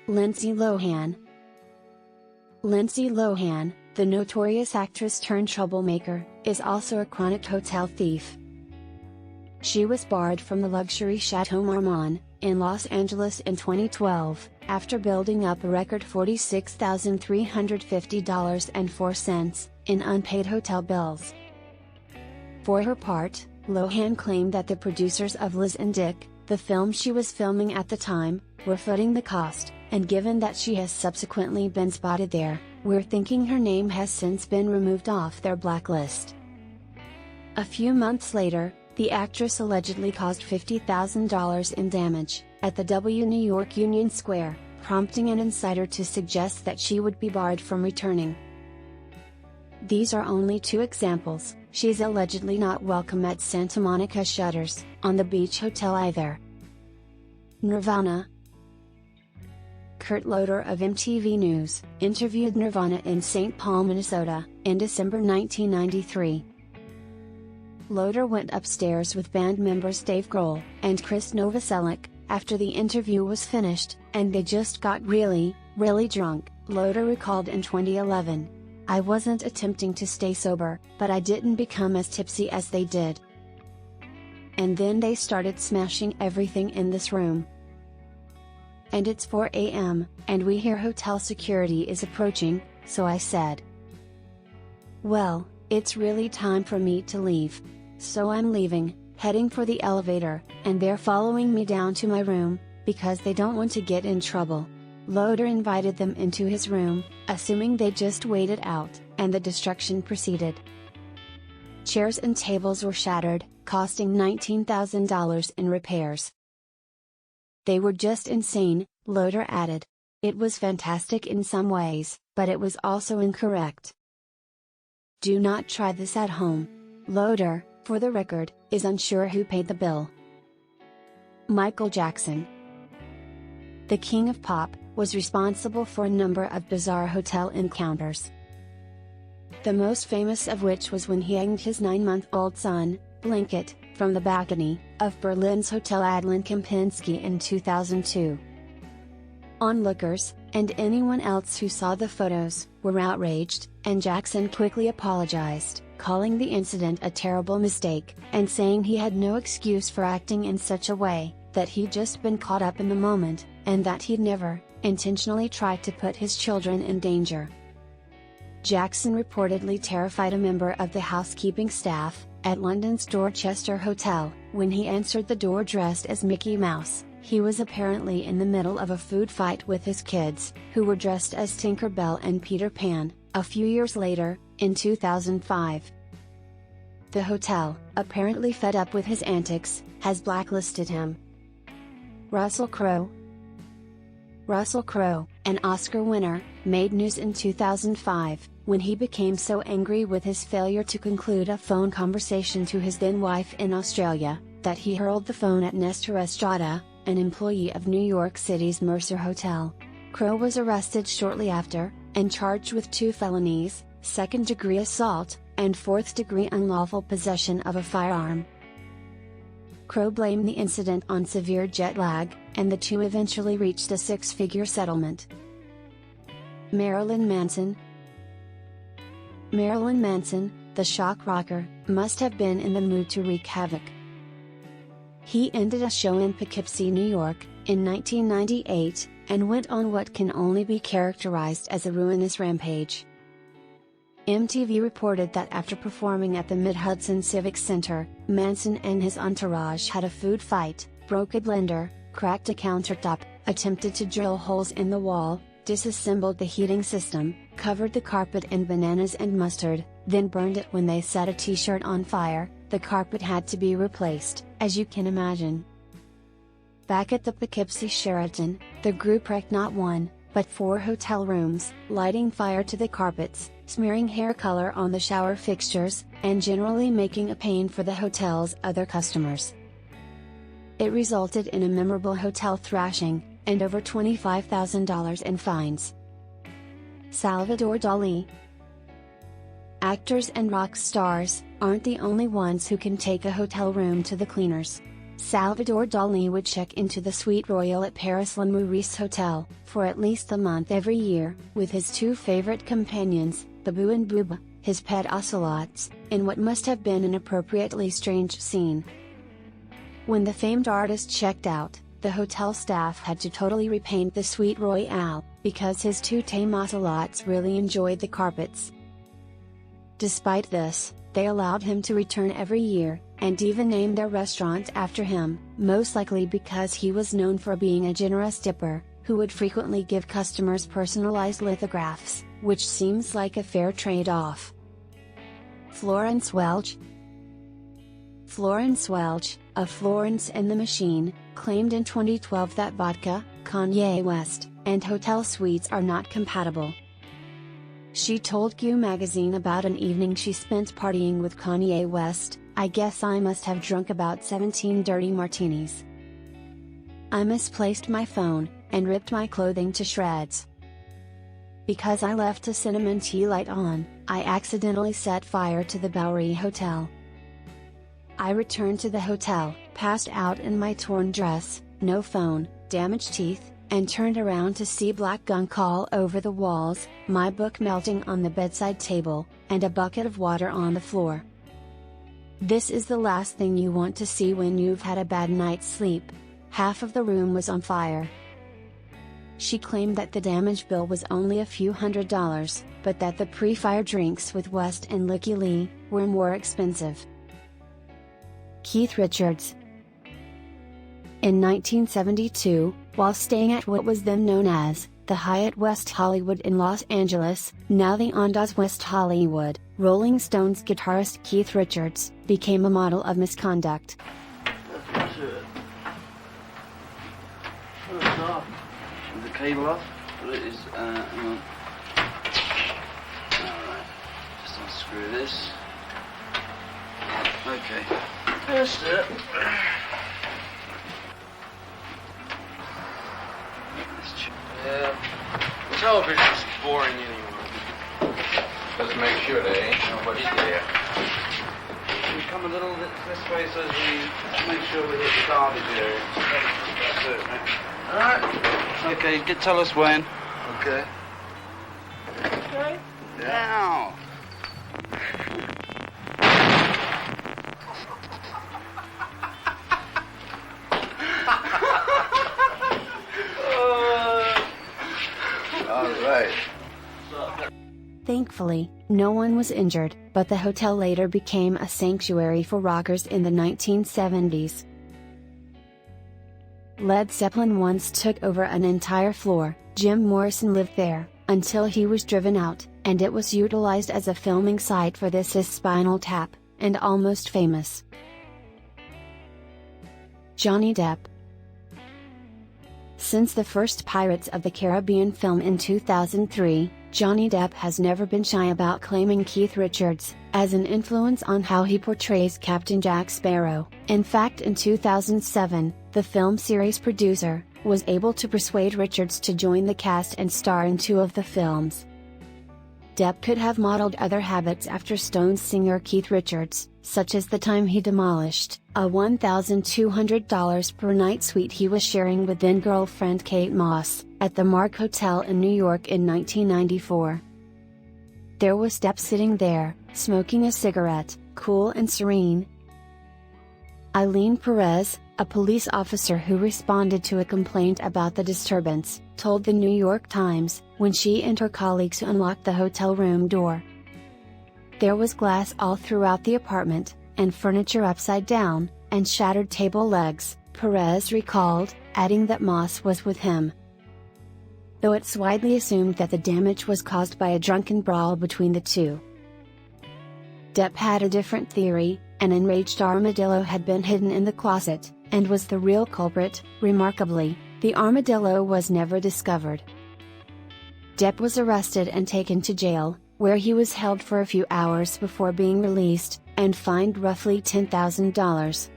Lindsay Lohan. Lindsay Lohan, the notorious actress turned troublemaker, is also a chronic hotel thief. She was barred from the luxury Chateau Marmont, in Los Angeles in 2012, after building up a record $46,350.04 in unpaid hotel bills. For her part, Lohan claimed that the producers of Liz and Dick, the film she was filming at the time, were footing the cost, and given that she has subsequently been spotted there, we're thinking her name has since been removed off their blacklist. A few months later, the actress allegedly caused $50,000 in damage, at the New York Union Square, prompting an insider to suggest that she would be barred from returning. These are only two examples. She's allegedly not welcome at Santa Monica Shutters, on the beach hotel either. Nirvana. Kurt Loder of MTV News interviewed Nirvana in St. Paul, Minnesota, in December 1993. Loder went upstairs with band members Dave Grohl and Chris Novoselic after the interview was finished, and they just got really, really drunk, Loder recalled in 2011. I wasn't attempting to stay sober, but I didn't become as tipsy as they did. And then they started smashing everything in this room. And it's 4 a.m., and we hear hotel security is approaching, so I said, well, it's really time for me to leave. So I'm leaving, heading for the elevator, and they're following me down to my room, because they don't want to get in trouble. Loder invited them into his room, assuming they just waited out, and the destruction proceeded. Chairs and tables were shattered, costing $19,000 in repairs. They were just insane, Loder added. It was fantastic in some ways, but it was also incorrect. Do not try this at home. Loder, for the record, is unsure who paid the bill. Michael Jackson. The king of pop, was responsible for a number of bizarre hotel encounters. The most famous of which was when he hanged his 9-month-old son, Blanket, from the balcony of Berlin's Hotel Adlon Kempinski in 2002. Onlookers, and anyone else who saw the photos, were outraged, and Jackson quickly apologized, calling the incident a terrible mistake, and saying he had no excuse for acting in such a way, that he'd just been caught up in the moment, and that he'd never, intentionally tried to put his children in danger. Jackson reportedly terrified a member of the housekeeping staff, at London's Dorchester Hotel, when he answered the door dressed as Mickey Mouse. He was apparently in the middle of a food fight with his kids, who were dressed as Tinker Bell and Peter Pan, a few years later, in 2005. The hotel, apparently fed up with his antics, has blacklisted him. Russell Crowe. Russell Crowe, an Oscar winner, made news in 2005, when he became so angry with his failure to conclude a phone conversation to his then-wife in Australia, that he hurled the phone at Nestor Estrada, an employee of New York City's Mercer Hotel. Crowe was arrested shortly after, and charged with 2 felonies, second-degree assault, and fourth-degree unlawful possession of a firearm. Crowe blamed the incident on severe jet lag, and the two eventually reached a 6-figure settlement. Marilyn Manson. Marilyn Manson, the shock rocker, must have been in the mood to wreak havoc. He ended a show in Poughkeepsie, New York, in 1998, and went on what can only be characterized as a ruinous rampage. MTV reported that after performing at the Mid-Hudson Civic Center, Manson and his entourage had a food fight, broke a blender, cracked a countertop, attempted to drill holes in the wall, disassembled the heating system, covered the carpet in bananas and mustard, then burned it. When they set a t-shirt on fire, the carpet had to be replaced, as you can imagine. Back at the Poughkeepsie Sheraton, the group wrecked not 1, but 4 hotel rooms, lighting fire to the carpets, smearing hair color on the shower fixtures, and generally making a pain for the hotel's other customers. It resulted in a memorable hotel thrashing, and over $25,000 in fines. Salvador Dali. Actors and rock stars aren't the only ones who can take a hotel room to the cleaners. Salvador Dali would check into the Suite Royal at Paris' Le Maurice Hotel, for at least a month every year, with his two favorite companions, Babu and Booba, his pet ocelots, in what must have been an appropriately strange scene. When the famed artist checked out, the hotel staff had to totally repaint the Suite Royale, because his two tame ocelots really enjoyed the carpets. Despite this, they allowed him to return every year, and even named their restaurant after him, most likely because he was known for being a generous tipper, who would frequently give customers personalized lithographs, which seems like a fair trade-off. Florence Welch. Florence Welch, of Florence and the Machine, claimed in 2012 that vodka, Kanye West, and hotel suites are not compatible. She told Q magazine about an evening she spent partying with Kanye West, "I guess I must have drunk about 17 dirty martinis. I misplaced my phone, and ripped my clothing to shreds. Because I left a cinnamon tea light on, I accidentally set fire to the Bowery Hotel. I returned to the hotel, passed out in my torn dress, no phone, damaged teeth, and turned around to see black gunk all over the walls, my book melting on the bedside table, and a bucket of water on the floor. This is the last thing you want to see when you've had a bad night's sleep. Half of the room was on fire." She claimed that the damage bill was only a few $100s, but that the pre-fire drinks with West and Licky Lee were more expensive. Keith Richards. In 1972, while staying at what was then known as the Hyatt West Hollywood in Los Angeles, now the Andaz West Hollywood, Rolling Stones guitarist Keith Richards became a model of misconduct. That's it. First off, with the cable off, but it is, hang on. Alright, just unscrew this. Okay, that's it. Yeah, television's boring anyway. Just make sure there ain't nobody there. We come a little bit this way so as we make sure we hit the garbage area. That's it, mate. Alright. Okay, tell us when. Okay. Okay. Now. All right. Thankfully, no one was injured, but the hotel later became a sanctuary for rockers in the 1970s. Led Zeppelin once took over an entire floor. Jim Morrison lived there, until he was driven out, and it was utilized as a filming site for This Is Spinal Tap, and Almost Famous. Johnny Depp. Since the first Pirates of the Caribbean film in 2003, Johnny Depp has never been shy about claiming Keith Richards as an influence on how he portrays Captain Jack Sparrow. In fact, in 2007, the film series producer was able to persuade Richards to join the cast and star in 2 of the films. Depp could have modeled other habits after Stones singer Keith Richards, such as the time he demolished a $1,200 per night suite he was sharing with then-girlfriend Kate Moss, at the Mark Hotel in New York in 1994. There was Depp sitting there, smoking a cigarette, cool and serene. Eileen Perez, a police officer who responded to a complaint about the disturbance, told the New York Times, when she and her colleagues unlocked the hotel room door. There was glass all throughout the apartment, and furniture upside down, and shattered table legs, Perez recalled, adding that Moss was with him. Though it's widely assumed that the damage was caused by a drunken brawl between the two. Depp had a different theory. An enraged armadillo had been hidden in the closet, and was the real culprit. Remarkably, the armadillo was never discovered. Depp was arrested and taken to jail, where he was held for a few hours before being released, and fined roughly $10,000.